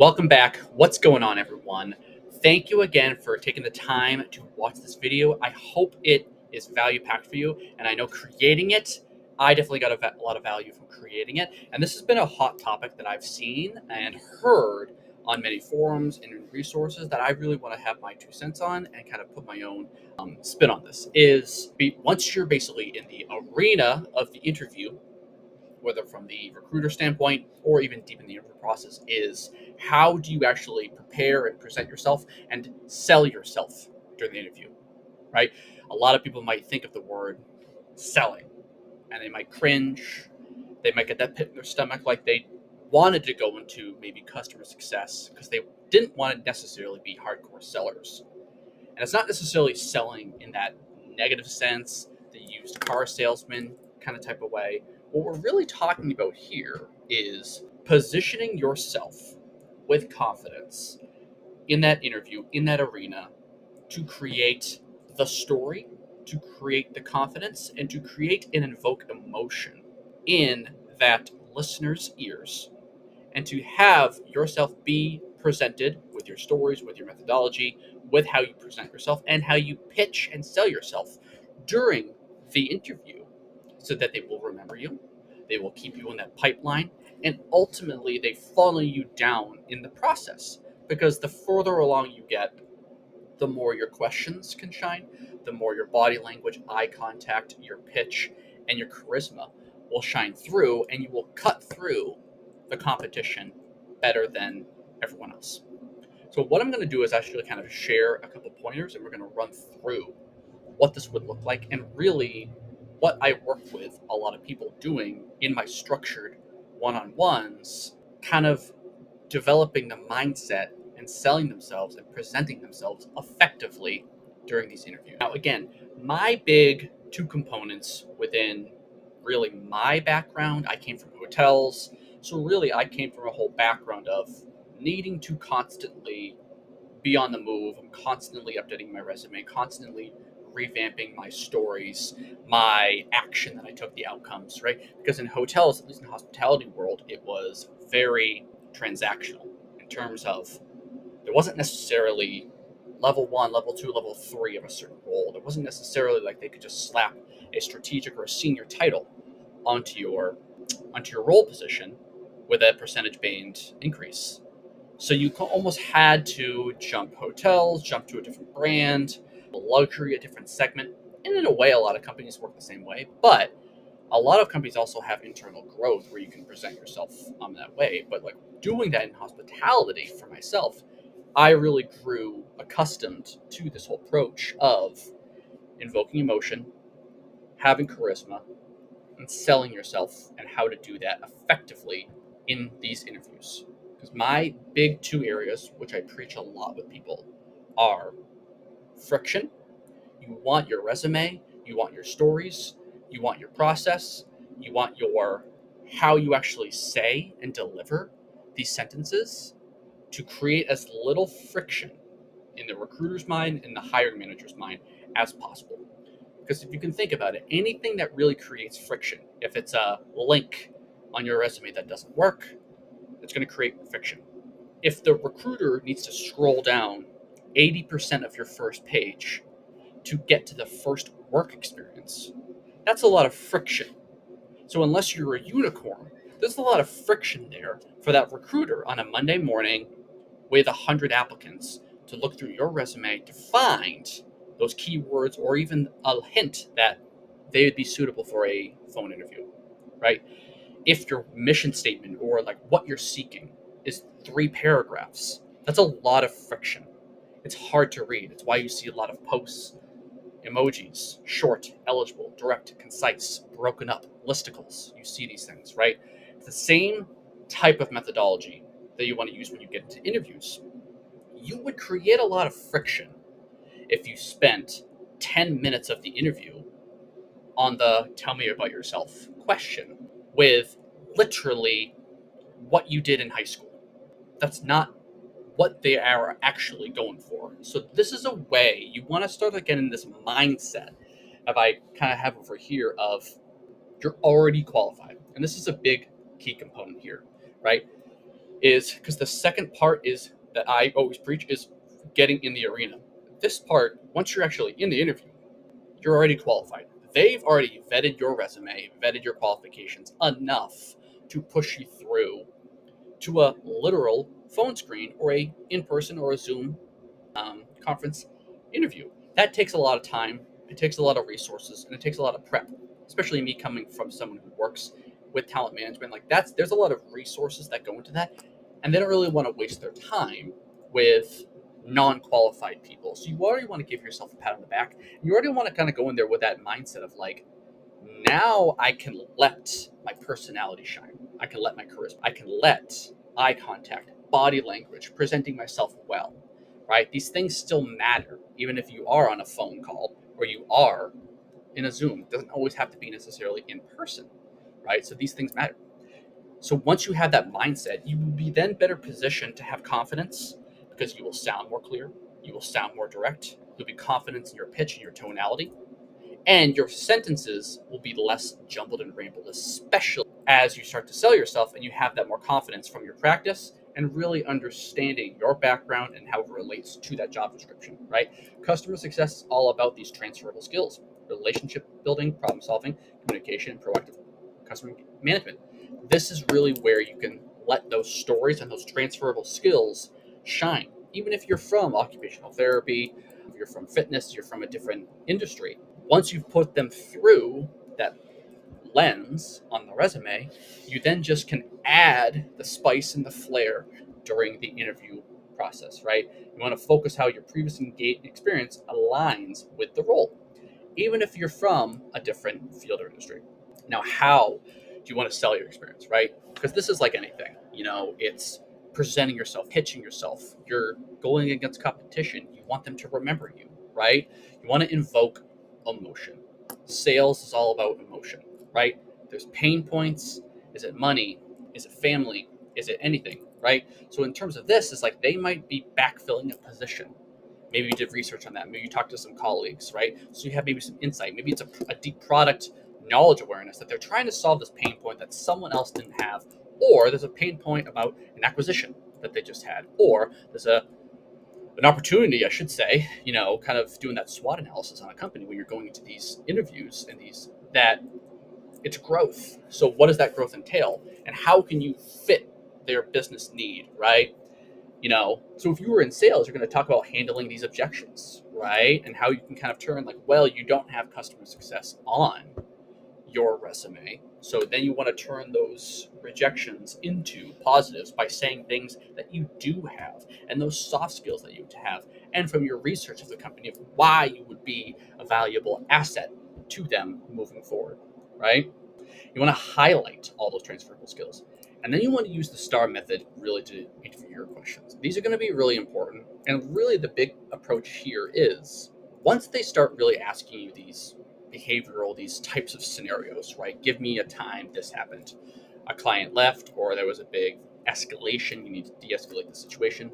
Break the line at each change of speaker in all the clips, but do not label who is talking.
Welcome back. What's going on, everyone? Thank you again for taking the time to watch this video. I hope it is value packed for you, and I know creating it, I definitely got a lot of value from creating it. And this has been a hot topic that I've seen and heard on many forums and in resources that I really want to have my 2 cents on and kind of put my own spin on this. Once you're basically in the arena of the interview, whether from the recruiter standpoint or even deep in the interview process, is how do you actually prepare and present yourself and sell yourself during the interview, right? A lot of people might think of the word selling and they might cringe. They might get that pit in their stomach, like they wanted to go into maybe customer success because they didn't want to necessarily be hardcore sellers. And it's not necessarily selling in that negative sense, the used car salesman kind of type of way. What we're really talking about here is positioning yourself with confidence in that interview, in that arena, to create the story, to create the confidence, and to create and invoke emotion in that listener's ears, and to have yourself be presented with your stories, with your methodology, with how you present yourself, and how you pitch and sell yourself during the interview, so that they will remember you, they will keep you in that pipeline, and ultimately they follow you down in the process. Because the further along you get, the more your questions can shine, the more your body language, eye contact, your pitch, and your charisma will shine through, and you will cut through the competition better than everyone else. So what I'm going to do is actually kind of share a couple pointers, and we're going to run through what this would look like, and really what I work with a lot of people doing in my structured one-on-ones, kind of developing the mindset and selling themselves and presenting themselves effectively during these interviews. Now, again, my big two components within really my background, I came from hotels. So really, I came from a whole background of needing to constantly be on the move. I'm constantly updating my resume, constantly revamping my stories, my action that I took, the outcomes, right? Because in hotels, at least in the hospitality world, it was very transactional in terms of there wasn't necessarily level 1, level 2, level 3 of a certain role. There wasn't necessarily like they could just slap a strategic or a senior title onto your role position with a percentage band increase. So you almost had to jump hotels, jump to a different brand, luxury, a different segment. And in a way, a lot of companies work the same way. But a lot of companies also have internal growth where you can present yourself that way. But like doing that in hospitality for myself, I really grew accustomed to this whole approach of invoking emotion, having charisma, and selling yourself, and how to do that effectively in these interviews. Because my big two areas, which I preach a lot with people, are friction. You want your resume, you want your stories, you want your process, you want your how you actually say and deliver these sentences to create as little friction in the recruiter's mind and the hiring manager's mind as possible. Because if you can think about it, anything that really creates friction, if it's a link on your resume that doesn't work, it's going to create friction. If the recruiter needs to scroll down 80% of your first page to get to the first work experience, that's a lot of friction. So unless you're a unicorn, there's a lot of friction there for that recruiter on a Monday morning with 100 applicants to look through your resume to find those keywords or even a hint that they would be suitable for a phone interview, right? If your mission statement or like what you're seeking is 3 paragraphs, that's a lot of friction. It's hard to read. It's why you see a lot of posts, emojis, short, eligible, direct, concise, broken up, listicles. You see these things, right? It's the same type of methodology that you want to use when you get into interviews. You would create a lot of friction if you spent 10 minutes of the interview on the tell me about yourself question with literally what you did in high school. That's not what they are actually going for. So this is a way you want to start getting this mindset of I kind of have over here of you're already qualified. And this is a big key component here, right? is because the second part is that I always preach is getting in the arena. This part, once you're actually in the interview, you're already qualified. They've already vetted your resume, vetted your qualifications enough to push you through to a literal phone screen or a in-person or a Zoom conference interview. That takes a lot of time. It takes a lot of resources, and it takes a lot of prep. Especially me coming from someone who works with talent management, like there's a lot of resources that go into that, and they don't really want to waste their time with non-qualified people. So you already want to give yourself a pat on the back. You already want to kind of go in there with that mindset of like, now I can let my personality shine. I can let my charisma. I can let eye contact, body language, presenting myself well, right? These things still matter, even if you are on a phone call or you are in a Zoom. It doesn't always have to be necessarily in person, right? So these things matter. So once you have that mindset, you will be then better positioned to have confidence because you will sound more clear, you will sound more direct, you'll be confident in your pitch and your tonality, and your sentences will be less jumbled and rambled, especially as you start to sell yourself and you have that more confidence from your practice and really understanding your background and how it relates to that job description, right? Customer success is all about these transferable skills: relationship building, problem solving, communication, and proactive customer management. This is really where you can let those stories and those transferable skills shine. Even if you're from occupational therapy, if you're from fitness, you're from a different industry. Once you've put them through that lens on the resume, you then just can add the spice and the flair during the interview process, right? You want to focus how your previous experience aligns with the role, even if you're from a different field or industry. Now, how do you want to sell your experience, right? Because this is like anything, it's presenting yourself, pitching yourself. You're going against competition. You want them to remember you, right? You want to invoke emotion. Sales is all about emotion, right? There's pain points. Is it money? Is it family? Is it anything, right? So in terms of this, it's like they might be backfilling a position. Maybe you did research on that. Maybe you talked to some colleagues, right? So you have maybe some insight. Maybe it's a deep product knowledge awareness that they're trying to solve this pain point that someone else didn't have, or there's a pain point about an acquisition that they just had, or there's an opportunity, I should say, kind of doing that SWOT analysis on a company when you're going into these interviews and that it's growth. So what does that growth entail? And how can you fit their business need, right? So if you were in sales, you're going to talk about handling these objections, right? And how you can kind of turn like, well, you don't have customer success on your resume. So then you want to turn those rejections into positives by saying things that you do have and those soft skills that you have. And from your research of the company of why you would be a valuable asset to them moving forward, right? You want to highlight all those transferable skills. And then you want to use the STAR method really to interview your questions. These are going to be really important. And really the big approach here is once they start really asking you these types of scenarios, right? Give me a time this happened. A client left, or there was a big escalation. You need to de-escalate the situation.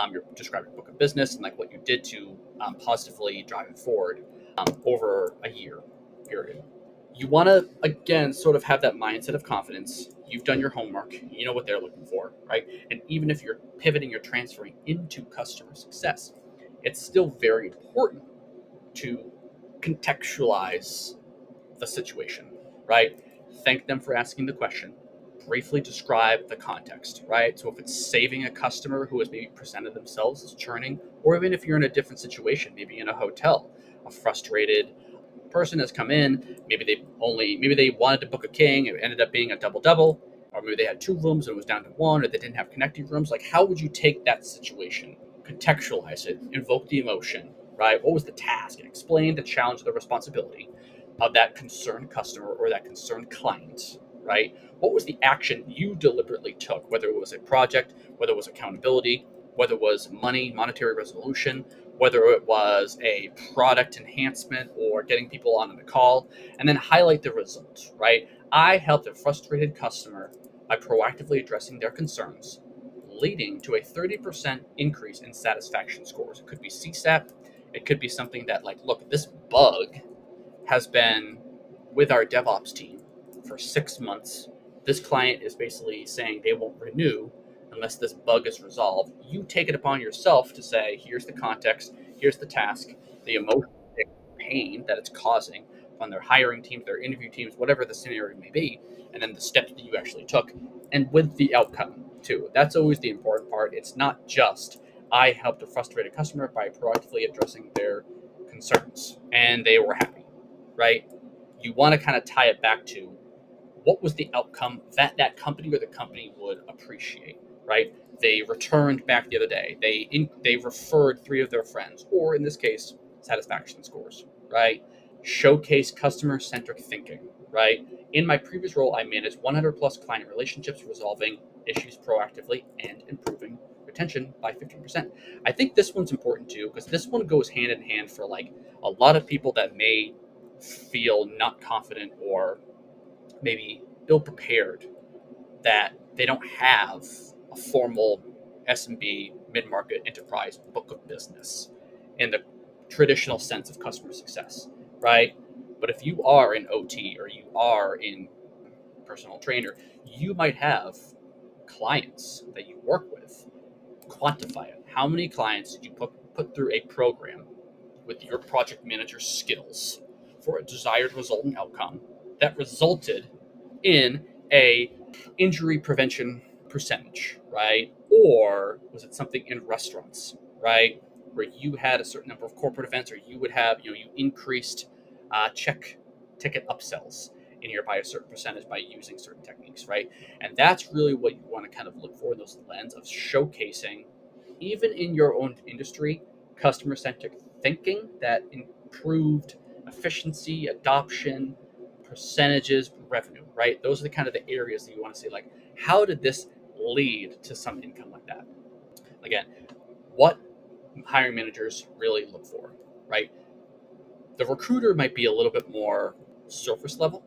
You're describing a book of business and like what you did to positively drive it forward over a year period. You want to, again, sort of have that mindset of confidence. You've done your homework. You know what they're looking for, right? And even if you're pivoting or transferring into customer success, it's still very important to contextualize the situation, right? Thank them for asking the question. Briefly describe the context, right? So if it's saving a customer who has maybe presented themselves as churning, or even if you're in a different situation, maybe in a hotel, a frustrated person has come in, maybe they wanted to book a king, it ended up being a double, or maybe they had 2 rooms and it was down to 1, or they didn't have connecting rooms. Like, how would you take that situation, contextualize it, invoke the emotion, right? What was the task? And explain the challenge, the responsibility of that concerned customer or that concerned client, right? What was the action you deliberately took, whether it was a project, whether it was accountability, whether it was money, monetary resolution, whether it was a product enhancement or getting people on the call, and then highlight the results, right? I helped a frustrated customer by proactively addressing their concerns, leading to a 30% increase in satisfaction scores. It could be CSAT. It could be something that like, look, this bug has been with our DevOps team for 6 months. This client is basically saying they won't renew unless this bug is resolved. You take it upon yourself to say, here's the context, here's the task, the emotional pain that it's causing on their hiring teams, their interview teams, whatever the scenario may be, and then the steps that you actually took, and with the outcome too. That's always the important part. It's not just I helped a frustrated customer by proactively addressing their concerns and they were happy, right? You want to kind of tie it back to what was the outcome that that company or the company would appreciate, right? They returned back the other day. They referred 3 of their friends, or in this case, satisfaction scores, right? Showcase customer-centric thinking, right? In my previous role, I managed 100 plus client relationships, resolving issues proactively and improving retention by 15%. I think this one's important too, because this one goes hand in hand for like a lot of people that may feel not confident or maybe ill prepared, that they don't have a formal SMB mid-market enterprise book of business in the traditional sense of customer success, right? But if you are an OT or you are in personal trainer, you might have clients that you work with. Quantify it. How many clients did you put through a program with your project manager skills for a desired result and outcome that resulted in a injury prevention percentage, right? Or was it something in restaurants, right, where you had a certain number of corporate events, or you would have, you increased check ticket upsells in here by a certain percentage by using certain techniques, right? And that's really what you want to kind of look for in those lens of showcasing, even in your own industry, customer-centric thinking that improved efficiency, adoption, percentages, revenue, right? Those are the kind of the areas that you want to see, like, how did this lead to some income like that? Again, what hiring managers really look for, right? The recruiter might be a little bit more surface level,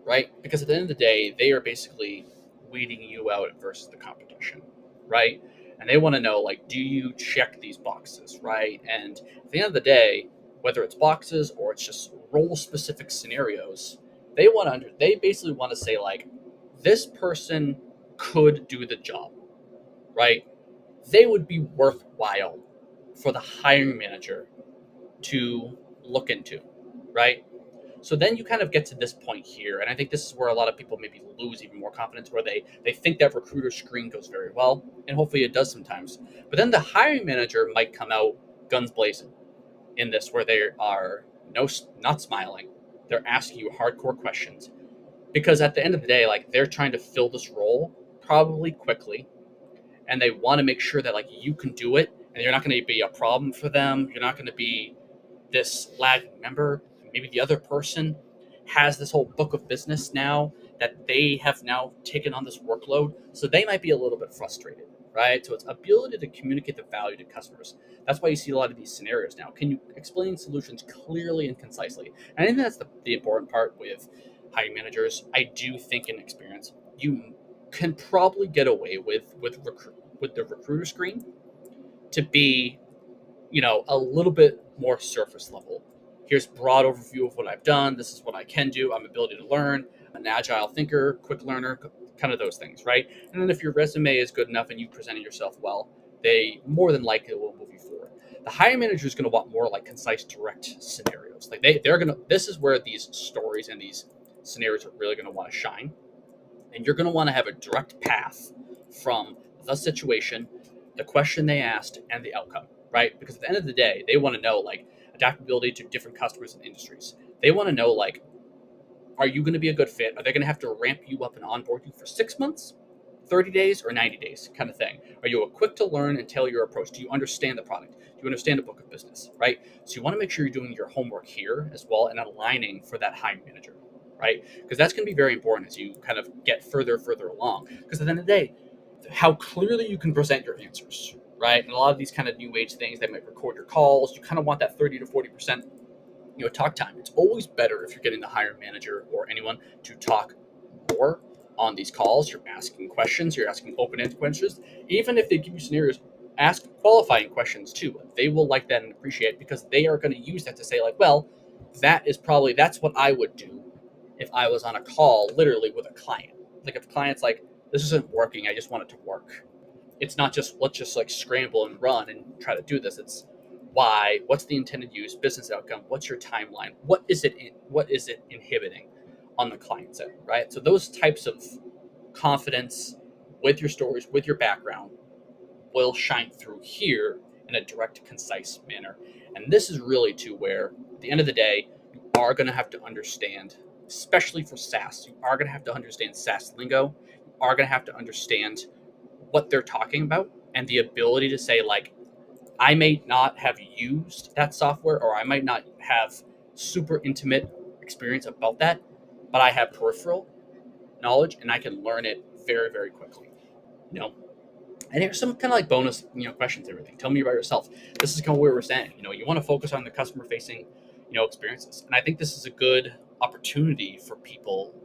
right? Because at the end of the day, they are basically weeding you out versus the competition, right? And they want to know, like, do you check these boxes, right? And at the end of the day, whether it's boxes or it's just role specific scenarios, they basically want to say, like, this person could do the job, right? They would be worthwhile for the hiring manager to look into, right? So then you kind of get to this point here, and I think this is where a lot of people maybe lose even more confidence, where they think that recruiter screen goes very well, and hopefully it does sometimes. But then the hiring manager might come out guns blazing in this, where they are not smiling. They're asking you hardcore questions, because at the end of the day, like, they're trying to fill this role probably quickly, and they want to make sure that, like, you can do it, and you're not going to be a problem for them. You're not going to be this lagging member. Maybe the other person has this whole book of business now that they have now taken on this workload, so they might be a little bit frustrated, right? So it's ability to communicate the value to customers. That's why you see a lot of these scenarios now. Can you explain solutions clearly and concisely? And I think that's the important part with hiring managers. I do think, in experience, you can probably get away with the recruiter screen to be, a little bit more surface level. Here's broad overview of what I've done. This is what I can do. I'm ability to learn, an agile thinker, quick learner, kind of those things, right? And then if your resume is good enough and you presented yourself well, they more than likely will move you forward. The hiring manager is going to want more like concise, direct scenarios. Like they're going to, this is where these stories and these scenarios are really going to want to shine. And you're going to want to have a direct path from the situation, the question they asked, and the outcome, right? Because at the end of the day, they want to know, like, adaptability to different customers and industries. They want to know, like, are you going to be a good fit? Are they going to have to ramp you up and onboard you for 6 months, 30 days, or 90 days kind of thing? Are you a quick to learn and tailor your approach? Do you understand the product? Do you understand the book of business, right? So you want to make sure you're doing your homework here as well and aligning for that hiring manager, right? Because that's going to be very important as you kind of get further along. Because at the end of the day, how clearly you can present your answers, right? And a lot of these kind of new age things, they might record your calls. You kind of want that 30 to 40%, talk time. It's always better if you're getting the hiring manager or anyone to talk more on these calls. You're asking questions, you're asking open-ended questions. Even if they give you scenarios, ask qualifying questions too. They will like that and appreciate it, because they are going to use that to say, like, well, that's what I would do if I was on a call literally with a client. Like, if a client's like, this isn't working, I just want it to work. It's not just let's just like scramble and run and try to do this. It's why, what's the intended use, business outcome, what's your timeline, what is it inhibiting on the client side, right? So those types of confidence with your stories, with your background, will shine through here in a direct, concise manner. And this is really to where, at the end of the day, you are going to have to understand, especially for SaaS, you are going to have to understand SaaS lingo. You are going to have to understand what they're talking about and the ability to say, like, I may not have used that software or I might not have super intimate experience about that, but I have peripheral knowledge and I can learn it very, very quickly. You know, and here's some kind of like bonus, questions and everything. Tell me about yourself. This is kind of where we're saying, you want to focus on the customer facing, experiences. And I think this is a good opportunity for people.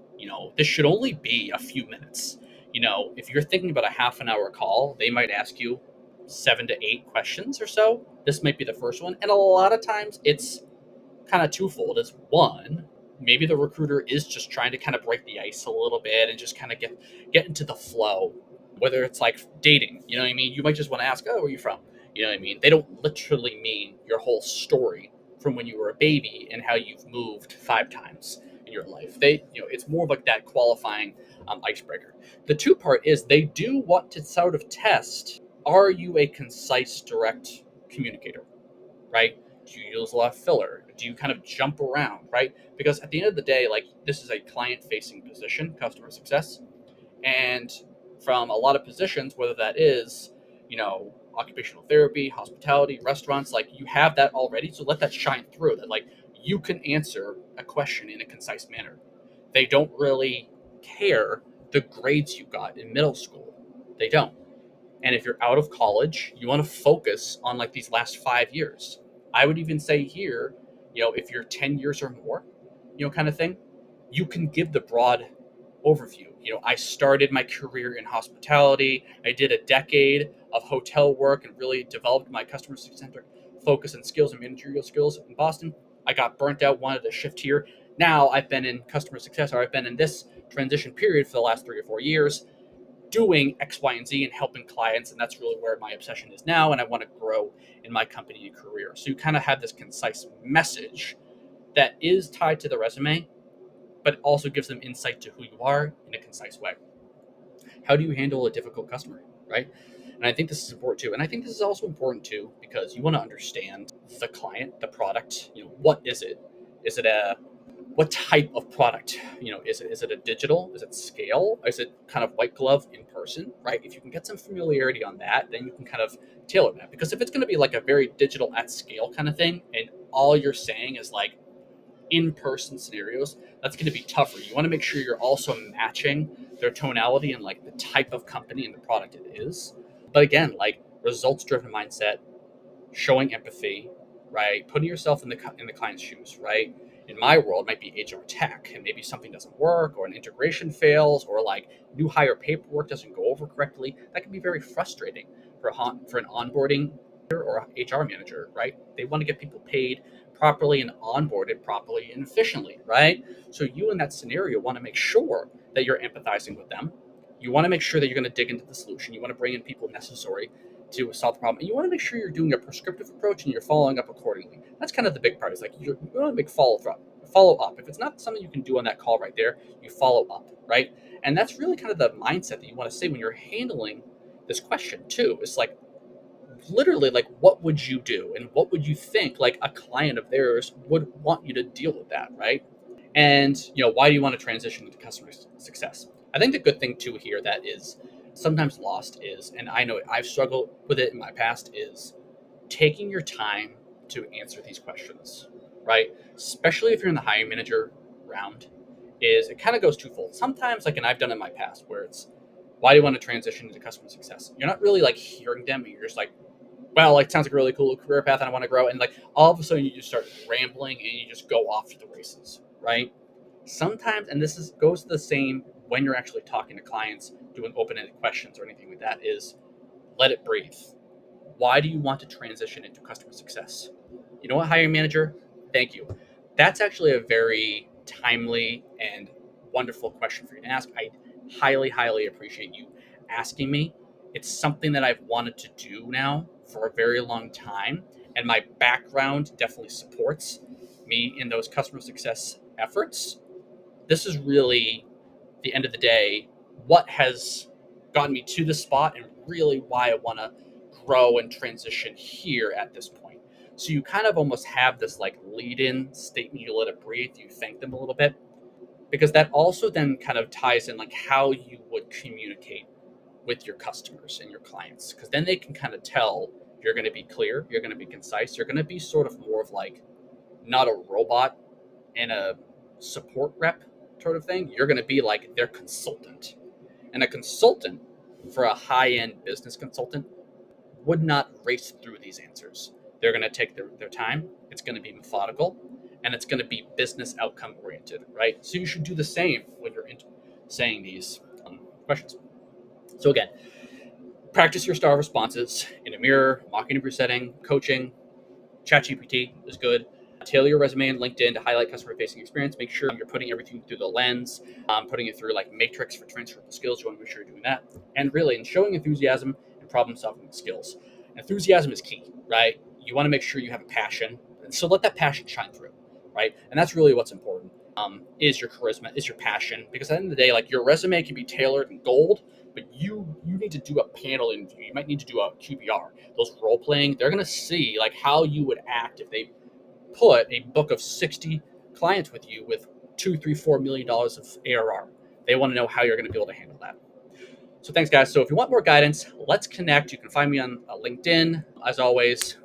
This should only be a few minutes. If you're thinking about a half an hour call, they might ask you 7 to 8 questions or so. This might be the first one. And a lot of times it's kind of twofold. It's one, maybe the recruiter is just trying to kind of break the ice a little bit and just kind of get into the flow. Whether it's like dating, you know what I mean? You might just want to ask, oh, where are you from? You know what I mean? They don't literally mean your whole story from when you were a baby and how you've moved 5 times in your life. It's more of like that qualifying icebreaker. The two part is they do want to sort of test, are you a concise, direct communicator, right? Do you use a lot of filler? Do you kind of jump around, right? Because at the end of the day, like, this is a client-facing position, customer success, and from a lot of positions, whether that is, occupational therapy, hospitality, restaurants, like, you have that already. So let that shine through, that like you can answer a question in a concise manner. They don't really care the grades you got in middle school. They don't. And if you're out of college, you want to focus on like these last 5 years. I would even say here, if you're 10 years or more, kind of thing, you can give the broad overview. I started my career in hospitality. I did a decade of hotel work and really developed my customer centric focus and skills and managerial skills in Boston. I got burnt out, wanted to shift here. Now I've been in customer success, or I've been in this transition period for the last 3 or 4 years doing X, Y, and Z and helping clients. And that's really where my obsession is now. And I want to grow in my company and career. So you kind of have this concise message that is tied to the resume, but also gives them insight to who you are in a concise way. How do you handle a difficult customer, right? And I think this is important too. And I think this is also important too, because you want to understand the client, the product, what is it? Is it what type of product? Is it a digital? Is it scale? Is it kind of white glove in person, right? If you can get some familiarity on that, then you can kind of tailor that. Because if it's going to be like a very digital at scale kind of thing, and all you're saying is like in-person scenarios, that's going to be tougher. You want to make sure you're also matching their tonality and like the type of company and the product it is. But again, like, results-driven mindset, showing empathy, right? Putting yourself in the client's shoes, right? In my world, it might be HR tech, and maybe something doesn't work, or an integration fails, or like new hire paperwork doesn't go over correctly. That can be very frustrating for an onboarding or HR manager, right? They want to get people paid properly and onboarded properly and efficiently, right? So you in that scenario want to make sure that you're empathizing with them. You want to make sure that you're going to dig into the solution. You want to bring in people necessary to solve the problem. And you want to make sure you're doing a prescriptive approach and you're following up accordingly. That's kind of the big part. Is like you want to make follow up. If it's not something you can do on that call right there, you follow up, right? And that's really kind of the mindset that you want to say when you're handling this question too. It's like, literally, like, what would you do and what would you think like a client of theirs would want you to deal with that, right? And why do you want to transition into customer success? I think the good thing too here that is sometimes lost is, and I know I've struggled with it in my past, is taking your time to answer these questions, right? Especially if you're in the hiring manager round, is it kind of goes twofold. Sometimes, like, and I've done it in my past, where it's, why do you want to transition into customer success? You're not really like hearing them, and you're just like, well, like, sounds like a really cool career path and I want to grow. And like, all of a sudden you just start rambling and you just go off to the races, right? Sometimes, and this goes the same when you're actually talking to clients, doing open-ended questions or anything like that, is let it breathe. Why do you want to transition into customer success? You know what, hiring manager? Thank you. That's actually a very timely and wonderful question for you to ask. I highly, highly appreciate you asking me. It's something that I've wanted to do now for a very long time. And my background definitely supports me in those customer success efforts. This is really, the end of the day, what has gotten me to this spot and really why I want to grow and transition here at this point. So you kind of almost have this like lead in statement, you let it breathe, you thank them a little bit, because that also then kind of ties in like how you would communicate with your customers and your clients, because then they can kind of tell you're going to be clear, you're going to be concise, you're going to be sort of more of like not a robot and a support rep sort of thing. You're going to be like their consultant. And a consultant, for a high-end business consultant, would not race through these answers. They're going to take their time. It's going to be methodical, and it's going to be business outcome oriented, right? So you should do the same when you're saying these questions. So again, practice your star responses in a mirror, mock interview setting, coaching. ChatGPT is good. Tailor your resume and LinkedIn to highlight customer-facing experience. Make sure you're putting everything through the lens, putting it through like matrix for transferable skills. You want to make sure you're doing that. And really, in showing enthusiasm and problem-solving skills. Enthusiasm is key, right? You want to make sure you have a passion. And so let that passion shine through, right? And that's really what's important, is your charisma, is your passion. Because at the end of the day, like your resume can be tailored in gold, but you need to do a panel interview. You might need to do a QBR. Those role playing, they're going to see like how you would act if they put a book of 60 clients with you with $2, $3, $4 million of ARR. They want to know how you're going to be able to handle that. So thanks, guys. So if you want more guidance, let's connect. You can find me on LinkedIn. As always,